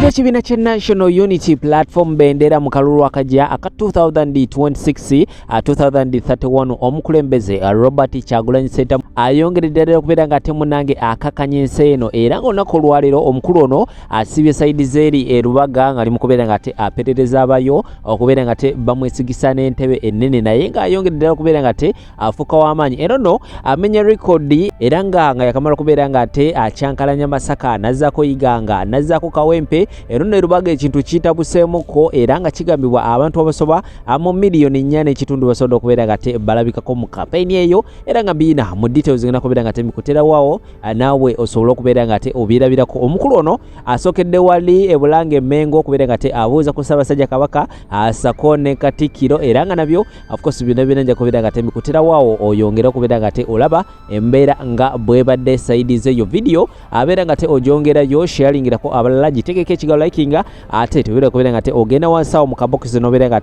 Ekibiina kya National Unity Platform bendera mu kalulu akajja aka 2026-2031 omukulembeze Robert Kyagulanyi Ssentamu ayongeredde okubeera nga temunange akakanya ensi eno era ng'olunaku olwaleero omukulu ono asibye sayidi z'eri Rubaga ng'ali mu kubeera nga aperereza abayo okubeera nga bamwesigisa n'entebe ennene naye ng'ayongeredde okubeera nga afuuka w'amaanyi era nno amenya rekodi era nga yakamala okubeera nga akyankalanya Masaka nazzaako Iganga nazzaako Kawempe era nno Rubaga ekintu kitabuseemuko era nga kigambibwa abantu abasoba mu miliyoni 4.5 basobola okubeera nga balabikako mu kampeyini eyo era nga biina mu details ngena kubeera nga temikuterawawo naawe osobola okubeera nga obirabirako omukulu ono asookedde wali ebulange Mengo okubeera nga abuuza ku Ssaabasajja Kabaka asako ne Katikkiro era nga nabyo of course bino nja kubeera nga temikuterawawo oyongera okubeera nga olaba embeera nga bwebadde sayidi z'eyo video abeera nga ogyongerayo sharingirako abalala gitegeke ekigaalo likinga ate tubeera okubeera nga ogenda wansawo mu kabokisi nobeera nga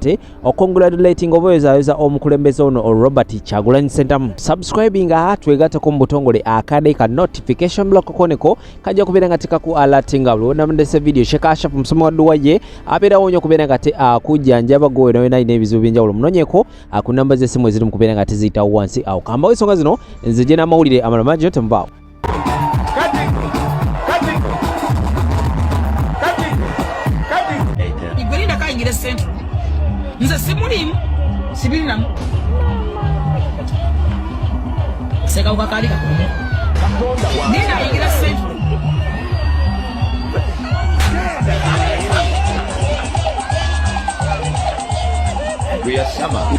congratulating oboyozayoza omukulembeze ono Robert Kyagulanyi Ssentamu subscribing twegattako mu butongole akade ka notification block koneko kajja kubeera nga kaku alertinga bulwonamundese video shekashafu musomo wa duwaye abeera wonyo okubeera nga akujjanjaba gwe nawe naine ebizibu by'enjawulo munonyeko ku namba z'essimu eziri mu kubeera nga teziyitawo wansi awo kambawo ensonga zino nzije n'amawulire amalamaji temubaawo. Nze simulimu sibirinamu seka ukakalika nina ingira sente we are summer.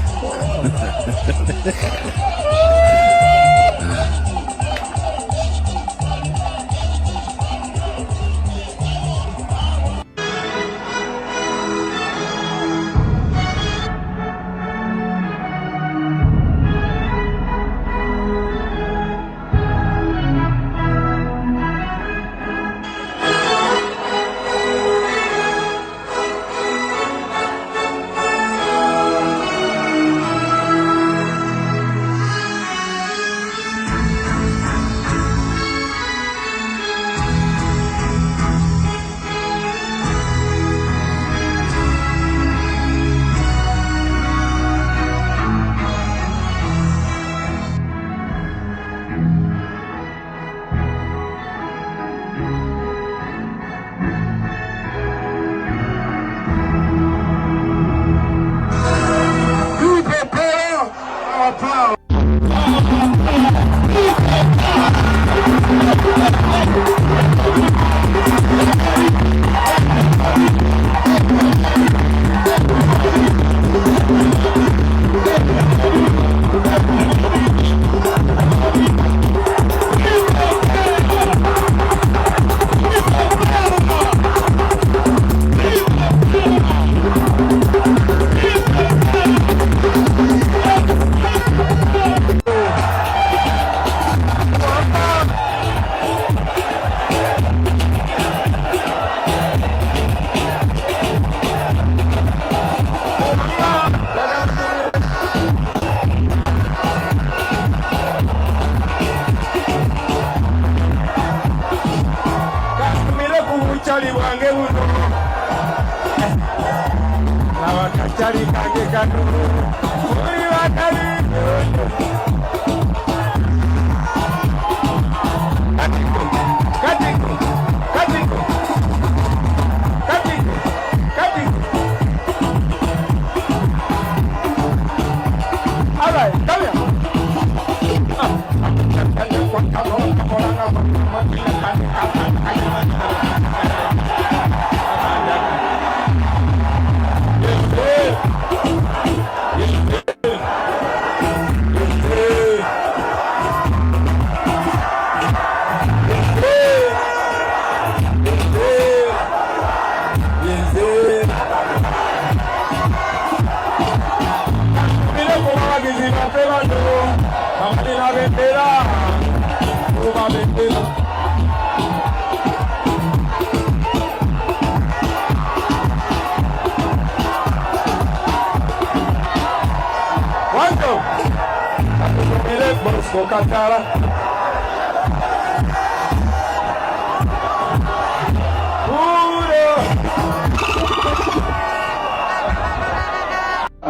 Puro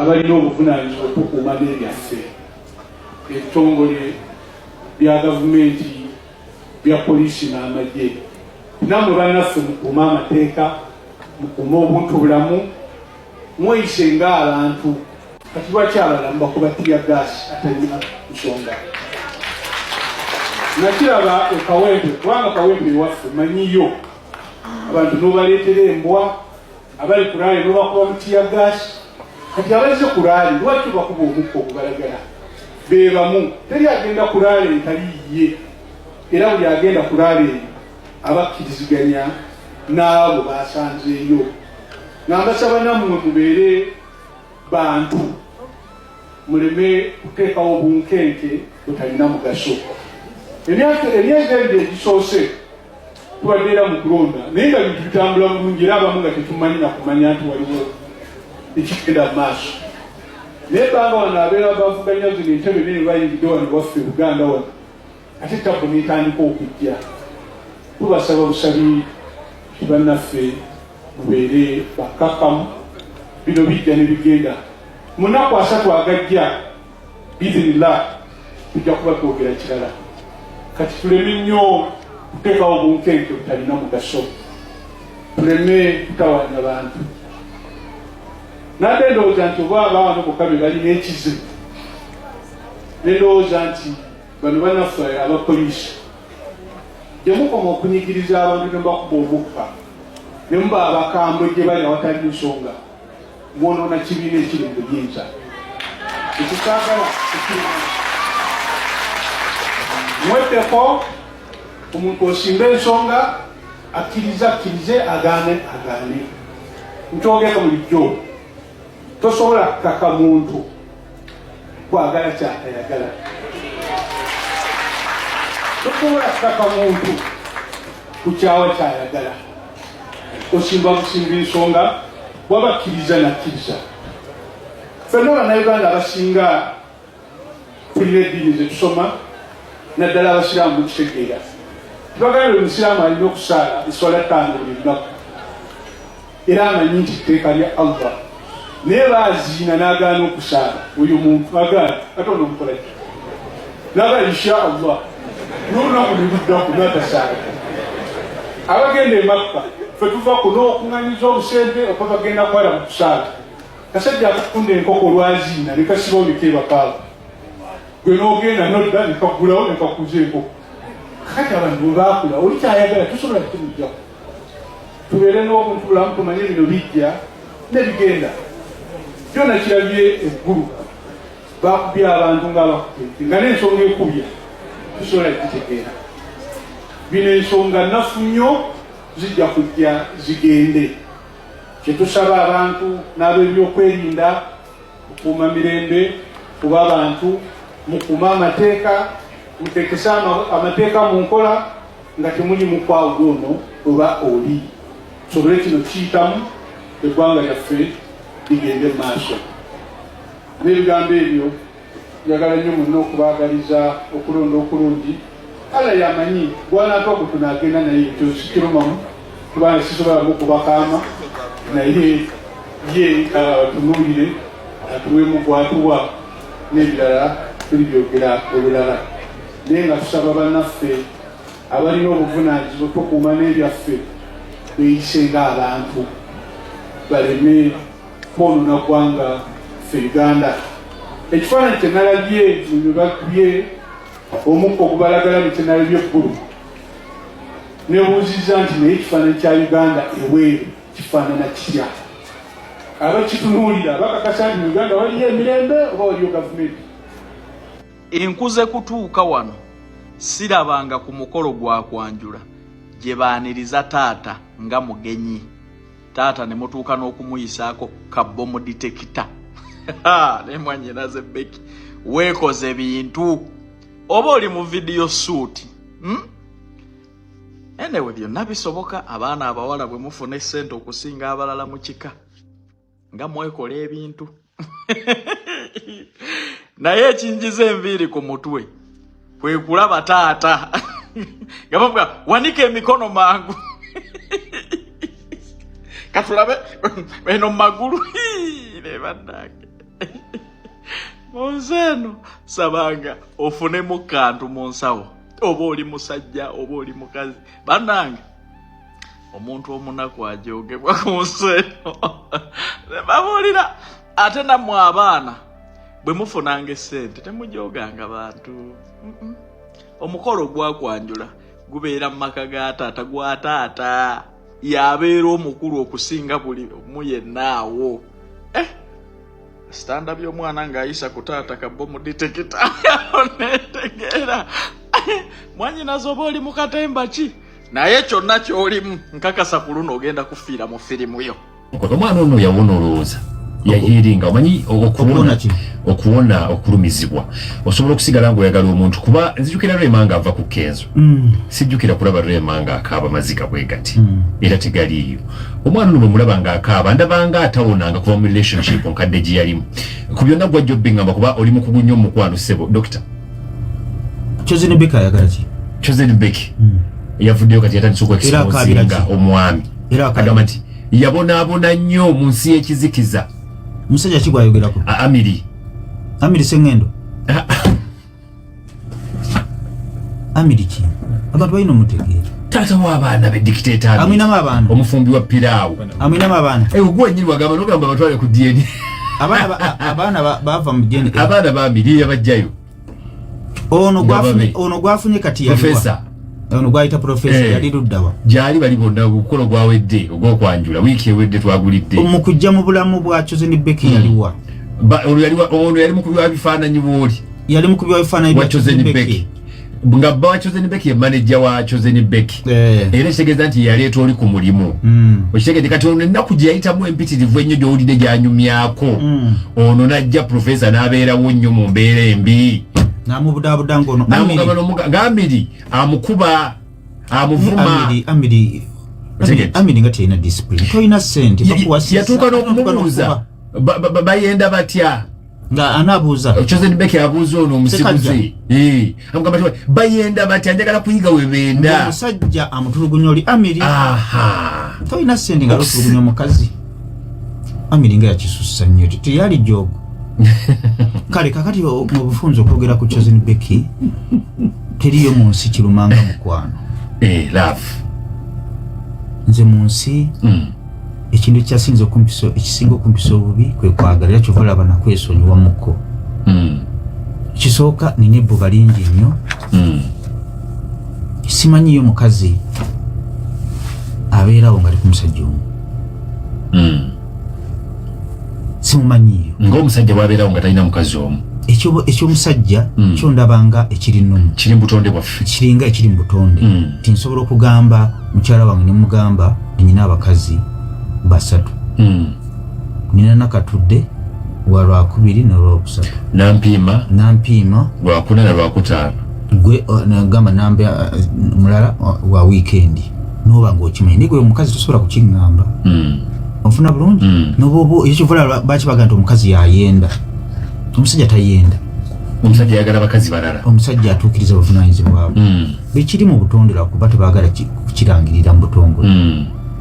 abalina obuvunaanyizibwa okukuuma n'ebyaffe ebitongole bya gavumenti bya poliisi n'amagye nammwe bannaffe mukuuma amateeka mukuuma obuntu bulamu mweyise ng'abantu kati lwaki abalamu bakuba tiyagaasi atalina nsonga nakiraba ekawempe kubanga kawempe ewaffe manyiyo abantu n'obaleetera embwa abali ku laali n'obakuba mu tiyagaasi kati abazze ku laali lwaki bakuba omukka ogubalagala be bamu teri agenda ku laali entaliiye era buli agenda ku laali eyo abakkiriziganya n'abo basanzeeyo ngambasaba nammwe mubeere bantu muleme kuteekawo obunkenke butalina mugaso emyaka ebiri egisoose tubadde era mu kulonda naye nga bintu bitambula bulungi era abamu nga tetumanyi nakumanya nti waliwo ekigenda mu maaso naye banga wano abeera bavuganya zino entebe nene bayingidde wano waffe Buganda wano ate tabu netandika okujja tubasaba busabi bannaffe mubeere bakkakkamu bino bijja ne bigenda mu nnaku 3 agajja biizinillah tujja kuba twogera kirala kati tuleme nnyo kuteekawo obunkenke butalina mugaso tuleme kutawanya bantu nate ndowooza nti oba abawano bokka be balina ekizibu nendowooza nti bano bannaffe abapoliisi gye mukoma okunyigiriza abantu ne bakuba omukka ne muba abakambwe gye bali awatali nsonga mwonoona kibiina ekiri mu buyinza ekikaagala mwetteko omuntu osimba ensonga akkirize agaane nkyogera bulijjo tosobola kukaka muntu kwagala kyatayagala tosobola kukaka muntu kukyawa kyayagala osimba busimba ensonga wabakkiriza nakkiriza ffenna bannayuganda abasinga tulina eddiini zetusoma naddala abasiraamu mukitegeera tubagambye omusiraamu alina okusaala eswala 5 buli lunaku era amanyi nti tteeka lya Allah naye baaziina n'agaana okusaala oyo muntu agaana ate ono omukola ki naga insha Allah n'olunaku ne luddaku n'atasaala abagenda e Makka ffe tuva kuno okuŋŋanyiza obusente oba bagenda kwala mu kusaala kasajja akatunda enkoko lwaziina ne kasiba omikeebakaawo gwe n'ogenda nodda ne kakugulawo ne kakuza enkoko kakati abantu bwe baakula oli kyayagala tusobola kitumujjako tubeere n'obuntu bulamu tumanye bino bijja ne bigenda byonna kirabye eggulu baakubye abantu ng'abakubye nga n'ensonga ekubya tusobola kitegeera bino ensonga nnafu nnyo zijja kujja zigende kyetusaba abantu n'ab'ebyokwerinda okukuuma mirembe kuba abantu mukuuma amateeka muteekese amateeka mu nkola nga temuli mukwawo ono oba oli tusobole kino kiyitamu eggwanga lyaffe ligende mu maaso n'ebigambo ebyo njagala nnyo munno okubaagaliza okulonda okulungi ala yamanyi gwanaatwako tunaagenda naye ekyo sikirumamu kubanga sisobolamu okubakaama naye ye tunuulire atuweemu gwatuwa n'ebirala tulibyogera olulala naye nga tusaba bannaffe abalina obuvunaanyizibwa tukuuma n'ebyaffe beyise ng'abantu baleme kwonoona ggwanga ffe Uganda ekifaananyi kye nalabye mu bibakubye omukka ogubalagala ne kye nalabye eggulu nebuuzizza nti naye ekifaananyi kya Uganda eweeru kifaanana kitya abakitunuulira bakakasa nti Uganda waliyo emirembe oba waliyo gavumenti enkuze kutuuka wano sirabanga ku mukolo gwa kwanjula gye baaniriza taata nga mugenyi taata ne mutuuka n'okumuyisaako kabbomu ditekita nemwanyinaze Becky weekoze bintu oba oli mu video suuti enewe byonna bisoboka abaana abawala bwe mufuna essente okusinga abalala mu kika nga mwekola ebintu naye ekinjiza enviiri ku mutwe kwe kulaba taata nga bavuga wanika emikono mangu katulabe eno magulu ne bannange Monseno sabanga ofune mu kantu monsawo oba oli musajja oba oli mukazi bannange omuntu omunaku ajogebwa ku nseno babulira ate nammwe abaana bwe mufunanga essente temujoganga bantu omukolo gwakwanjula gubeera mu maka ga taata gwa taata yabeera omukulu okusinga buli omu yennaawo stand up y'omwana ng'ayisa ku taata kabbo mu ditekita netegeera mwanyinazo oba oli mu katemba ki naye kyonna ky'olimu nkakasa ku luno ogenda kufiira mu firimu yo. Omwana ono yawona olowooza yayiringa omanyi okuwona okulumizibwa osobola okusigala ng'oyagala omuntu kuba nzijukira Rema nga ava ku Kenzo sijjukira kulaba Rema nga akaaba maziga bwe gati era tegaliiyo. Omwana ono bwe mulaba ng'akaaba ndabanga atawonanga kuva mu relationship nkadde gye yalimu ku byonna gwajja obbingamba kuba oli mukugu nnyo mukwano ssebo Dokita Chosen Beck ayagala ki? Chosen Beck yavuddeyo kati yatandise okuexposinga omwami agamba nti yabonaabona nnyo mu nsi y'ekizikiza. Musajja ki gwayogerako? Amiri Sengendo. Amiri ki? Abantu balina omutegeera. Taata w'abaana be dictator amwinamu abaana omufumbi wa piraawo amwinamu abaana gwe nyiri wagamba n'ogamba batwale ku DNA abaana bava mu DNA abaana b'Amiri yabajjayo ono gwafunye kati yali professor ono gwayita professor yali luddawa gyali bali bonna gukolo gwawedde ogw'okwanjula wiiki ewedde twagulidde mu kujja mu bulamu bwa Chosen Beck yaliwa ono yali mukubi wa bifaananyi bw'oli yali mukubi wa bifaananyi bwa Chosen Beck nga bba wa Chosen Beck ye manager wa Chosen Beck era kitegeeza nti yaleeta oli ku mulimu okitegeeze kati ono ennaku gye yayitamu empitirivu ennyo gy'owulidde gy'anyumyako ono n'ajja professor n'abeerawo nnyo mu mbeera embi namubudabuda ngono Amiri amukuba amuvuma Amiri nga teyina discipline toyina sente yatuuka n'okumubuuza bayenda batya nga anabuuza Chosen Beck abuuza ono omusiguze amugamba nti bayenda batya njagala kuyiga we benda omusajja amutulugunya oli Amiri toyina sente nga lotulugunya omukazi Amiri nga yakisussa nnyo teyali jogo kale kakati mu bufunzo okwogera ku Chosen Beck teriyo mu nsi kirumanga mukwano love nze mu nsi ekintu ekisinga okumpisa obubi kwe kwagalira kyova olaba nakwesonyiwa muko kisooka nina ebbuba lingi nnyo simanyiyo mukazi abeerawo nga ali ku musajja omu simumanyiyo ng'omusajja bw'abeerawo nga talina mukazi omu ekyomusajja kyondabanga ekiri nnomu kiri mu butonde bwaffe kiringa ekiri mu butonde tinsobola okugamba mukyala wange ne mugamba nina abakazi basatu nina nakatudde wa lwakubiri n'olwokusatu nampiima lwakuna na lwakutaano gwe nagamba namba mulala wa weekendi noba ng'okimanyi naye gwe omukazi tosobola kukiŋŋamba ofuna bulungi nobobo ekyovala bakibaga nti omukazi yayenda omusajja tayenda omusajja yagala bakazi balala omusajja atuukiriza obuvunaanyizibwa bwabwe bekiri mu butonde lwakuba tebaagala kukirangirira mu butongole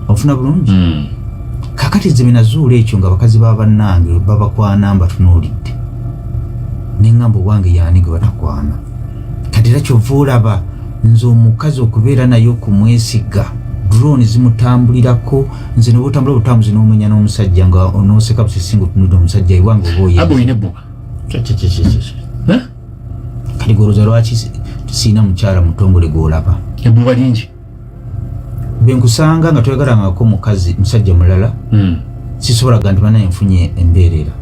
ofuna bulungi kakati nze benazuula ekyo nga bakazi babannange babakwana mbatunuulidde neŋŋamba owange yaani gwe batakwana kati era kyova olaba nze omukazi okubeera naye okumwesiga drone zimutambulirako nze noba otambula obutambuzi n'omenya n'omusajja nga onooseka busisinga otunudde omusajja iwange oba oyina ebbuba kati golooza lwaki siina mukyala mutongole gwolaba ebbuba lingi benkusanga nga toyagalangako mukazi musajja mulala sisobolaga nti banaye nfunye embeerera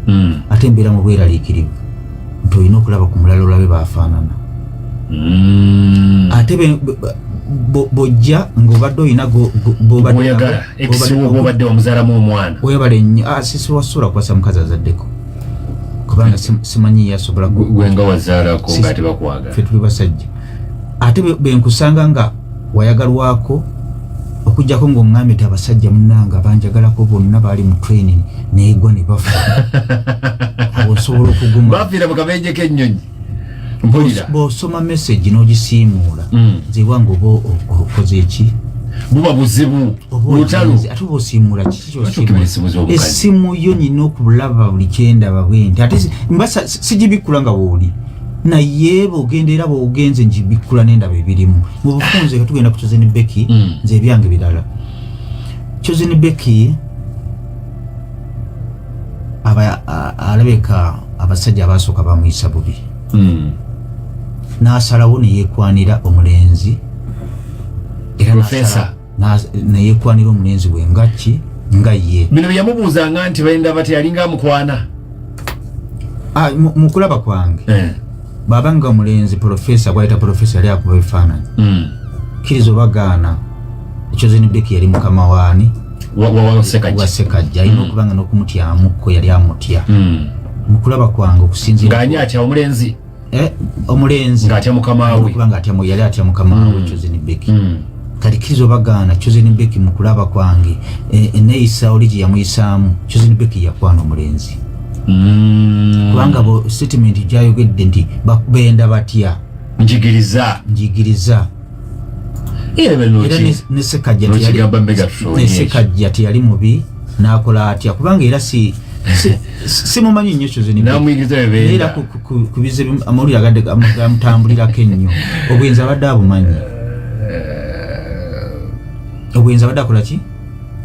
ate embeera mu bweraliikirivu nti olina okulaba ku mulala olabe baafaanana ate bojja ng'obadde oyina oyagala ekisiwo bw'obadde wamuzaalamu omwana oyabale nnyo sisiwasobola kukwasa mukazi azaddeko kubanga simanyi yasobola gwenga wazaalako nga tebakwagala ffe tuli basajja ate benkusanga nga wayagalwako okujjako ng'oŋŋambye nti abasajja munnanga banjagalako bonna baali mu training neegwa ne bafa awo osobola okuguma bafiira mu kabenje k'ennyonyi mpulira bw'osoma message n'ogisiimuula nze wange oba okoze eki buba buzibu obozi ate osimula kicho esimu yo nyina okulaba buli kyenda babwenti ate mbasa sijibikulanga woli na yebo ogendera bogenze njibikula nenda bibirimu mu bufunze katugenda ku Chosen Becky nze ebyange bidala Chosen Becky alabeka abasajja abasooka bamuyisa bubi n'asalawo ne yeekwanira omulenzi era Professor ne yeekwanira omulenzi we nga ye bino yamubuuzanga nti bayenda bati yalinga mukwana mu kulaba kwange babanga omulenzi Professor gwayita Professor yali akuba ebifaananyi kirizo bagaana Chosen Becky yali mukama waani wa Sekajja alina okubanga n'okumutyamuko yali amutya mukulaba kwange okusinzira ng'anya atya omulenzi ng'atya mukama we kubanga yali atya mukama we Chosen Becky kati kirizo bagaana Chosen Becky mukulaba kwange eneeyisa oli gye yamuyisaamu Chosen Becky yakwana omulenzi kubanga bo statement gyayogedde nti benda batya njigiriza era ne Sekajja teyali mubi n'akola atya kubanga era simumanyi nnyo Chosen Becky era kubize amawulire agadde gamutambulirako ennyo obwenzi abadde abumanyi obwenzi abadde akola ki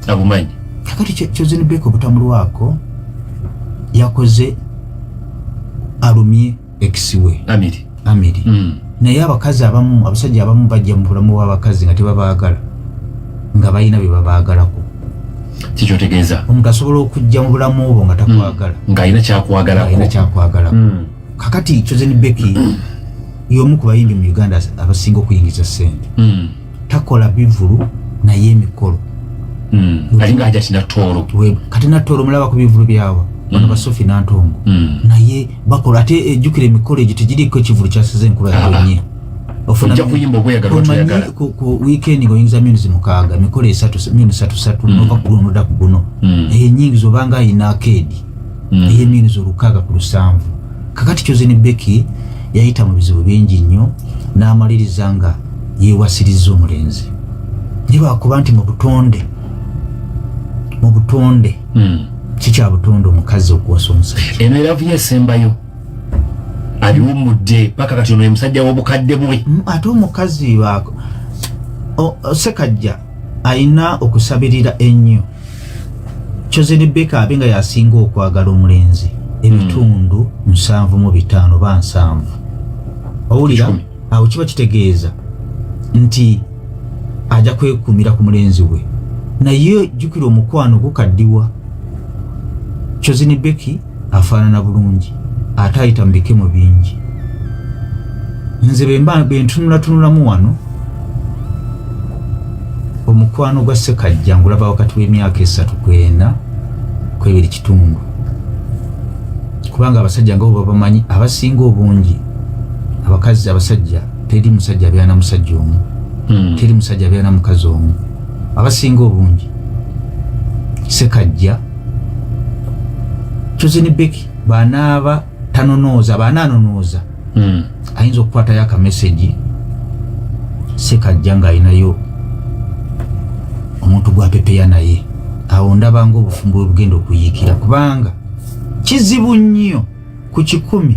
abumanyi kakati Chosen Becky obutamulwako yakoze alumye eksiwe Amiri naye abakazi abamu abasajja abamu bajja mu bulamu bw'abakazi nga tebabaagala nga balina bye babaagalako kikyotegeeza omuntu asobola okujja mu bulamu obwo nga takwagala ng'alina kyakwagalako kakati Chosen Becky y'omu ku bayimbi mu Uganda abasinga okuyingiza ssente takola bivulu naye emikolo alinga ajja kinatoolo kati natoolo mulaba ku bivulu byawa bano basofi nantongo naye bakola ate ejjukira emikolo egyo tegiriko ekivulu kyasize enkula yonye ojja kuyimba ogweyagala otoyagala ku weekend ng'oyingiza myuzi 6 mikolo 3 nova ku guno nodda ku guno naye ennyingi zobanga ayina akeedi naye myuzi 607 kakati Chosen Becky yayita mu bizibu bingi nnyo n'amaliriza nga yeewasiriza omulenzi nibakuba nti mu butonde kikya butonde omukazi okuwasa omusajja eno eravu yesembayo aliwumudde paka kati ono musajja w'obukadde bwe ate omukazi wako Sekajja ayina okusabirira ennyo Chosen Becky abenga yasinga okwagala omulenzi ebitundu 75 ba 7 owulira awo kiba kitegeeza nti ajja kwekumira ku mulenzi we naye jjukira omukwano gukaddiwa Chosen Becky afaanana bulungi ate ayita mu bikemo bingi nze bentunulatunulamu wano omukwano gwa Sekajja ngulaba wakati w'emyaka 3 kwena kwebiri kitundu kubanga abasajja nga bo bamanyi abasinga obungi abakazi abasajja teri musajja abeera na musajja omu teri musajja abeera na mukazi omu abasinga obungi Sekajja Chosen Becky banaaba bananonooza ayinza okukwatayo akameseji Sekajja nga ayinayo omuntu gwapepeya naye awo ndabanga obufumbo obugenda okuyiikira kubanga kizibu nnyo ku 100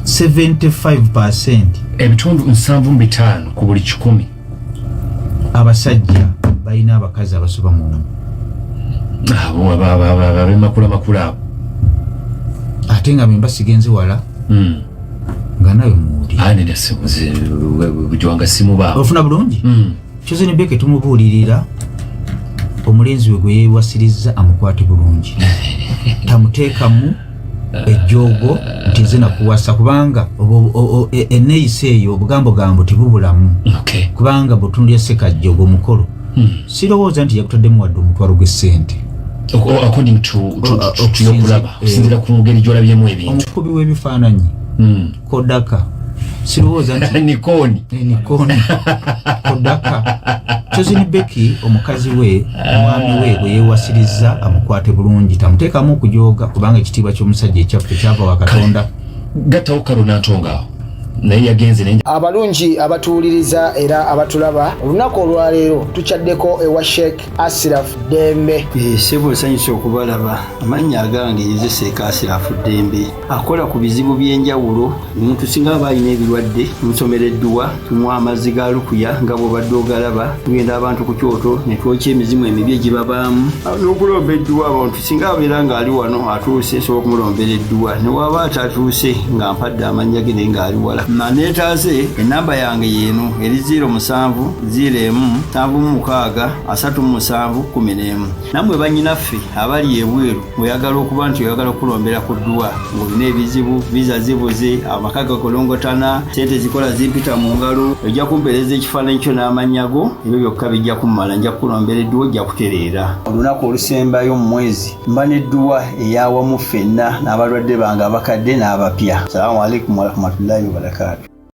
75% ebitundu 75 ku buli 100 abasajja balina abakazi abasoba mu omu abo abemakula abo ate nga bemba sigenze wala nga nawe muwulira anene bujwanga simubaabo ofuna bulungi Chosen Becky tumubuulirira omulenzi we gwe yeewasiriza amukwate bulungi tamuteekamu ejjoogo nti nze nakuwasa kubanga enneeyisa eyo obugambo tebubulamu kubanga butundu ya Sekajja ogwo omukolo sirowooza nti yakutaddemu wadde omutwalo gw'essente according to yokulaba okusinziira ku ngeri gy'olabyemu ebintu omukubi w'ebifaananyi Kodaka sirowooza nti nikoni Kodaka Chosen Becky omukazi we omwami we gwe yeewasiriza amukwate bulungi tamuteekamu okujooga kubanga ekitiibwa ky'omusajja ekyaffe kyava wa Katonda gattawo Kalo Nantonga naye yagenze abalungi abatuwuliriza era abatulaba olunaku olwaleero tukyaddeko ewa Sheikh Ashraf Dembe. Sebo nsanyusa okubalaba. Amannya agange nze Sheikh Ashraf Dembe akola ku bizibu by'enjawulo. Omuntu singa aba alina ebirwadde musomereddwa tunywa amazzi ga lukuya nga bw'obadde ogalaba tugenda abantu ku kyoto ne twokya emizimu emibi egibabaamu n'okulomba edduwa abantu singa abeera ng'ali wano atuuse sobola okumulombera edduwa ne waba atatuuse nga mpadde amannya ge naye ng'ali wala neetaase ennamba yange yeeno eri 0707363711 nammwe bannyinaffe abali ebweru oyagala okuba nti oyagala okulombera ku dduwa ng'olina ebizibu viza zibuze amaka gakolongotana sente zikola zimpita mu ngalo ojja kumpeereza ekifaananyi kyo n'amannya go ebyo byokka bijja kummala nja kukulombera edduwa ojja kutereera olunaku olusembayo mu mwezi mba n'edduwa eyawamu ffenna n'abalwadde bange abakadde n'abapya. Salaamu alaikum warahmatullahi wabarakatuh.